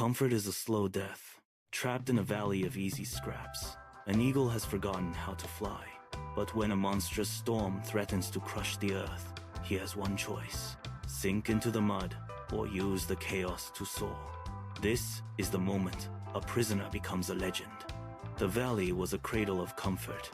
Comfort is a slow death, trapped in a valley of easy scraps. An eagle has forgotten how to fly. But when a monstrous storm threatens to crush the earth, he has one choice: sink into the mud or use the chaos to soar. This is the moment a prisoner becomes a legend. The valley was a cradle of comfort,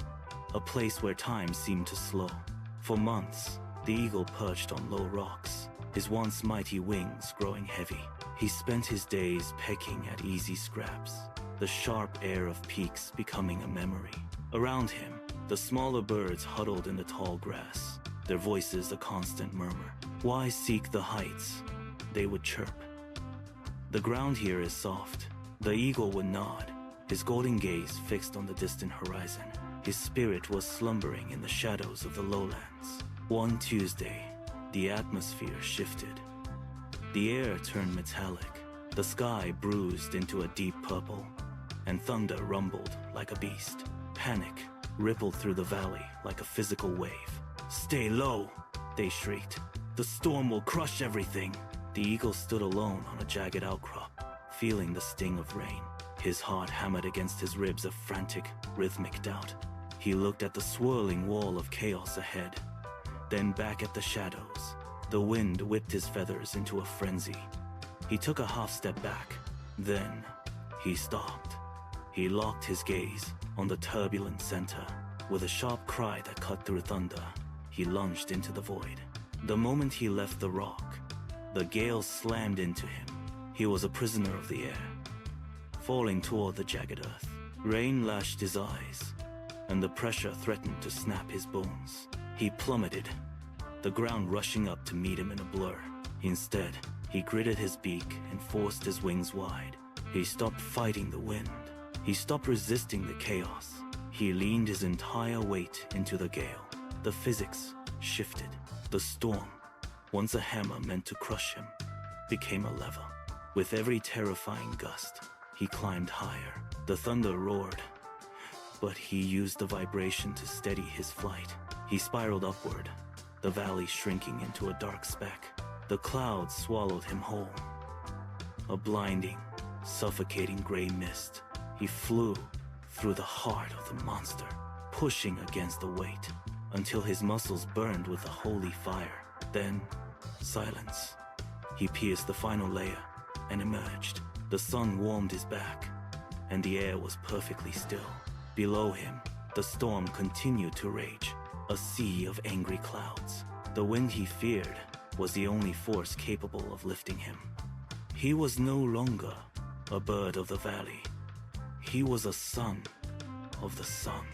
a place where time seemed to slow. For months, the eagle perched on low rocks, his once mighty wings growing heavy. He spent his days pecking at easy scraps, the sharp air of peaks becoming a memory. Around him, the smaller birds huddled in the tall grass, their voices a constant murmur. "Why seek the heights?" they would chirp. "The ground here is soft." The eagle would nod, his golden gaze fixed on the distant horizon. His spirit was slumbering in the shadows of the lowlands. One Tuesday, the atmosphere shifted. The air turned metallic, the sky bruised into a deep purple, and thunder rumbled like a beast. Panic rippled through the valley like a physical wave. "Stay low," they shrieked. "The storm will crush everything." The eagle stood alone on a jagged outcrop, feeling the sting of rain. His heart hammered against his ribs, a frantic, rhythmic doubt. He looked at the swirling wall of chaos ahead, then back at the shadows. The wind whipped his feathers into a frenzy. He took a half step back, then he stopped. He locked his gaze on the turbulent center. With a sharp cry that cut through thunder, he lunged into the void. The moment he left the rock, the gale slammed into him. He was a prisoner of the air, falling toward the jagged earth. Rain lashed his eyes, and the pressure threatened to snap his bones. He plummeted, the ground rushing up to meet him in a blur. Instead, he gritted his beak and forced his wings wide. He stopped fighting the wind. He stopped resisting the chaos. He leaned his entire weight into the gale. The physics shifted. The storm, once a hammer meant to crush him, became a lever. With every terrifying gust, he climbed higher. The thunder roared, but he used the vibration to steady his flight. He spiraled upward, the valley shrinking into a dark speck. The clouds swallowed him whole, a blinding, suffocating gray mist. He flew through the heart of the monster, pushing against the weight, until his muscles burned with a holy fire. Then, silence. He pierced the final layer and emerged. The sun warmed his back, and the air was perfectly still. Below him, the storm continued to rage, a sea of angry clouds. The wind he feared was the only force capable of lifting him. He was no longer a bird of the valley. He was a son of the sun.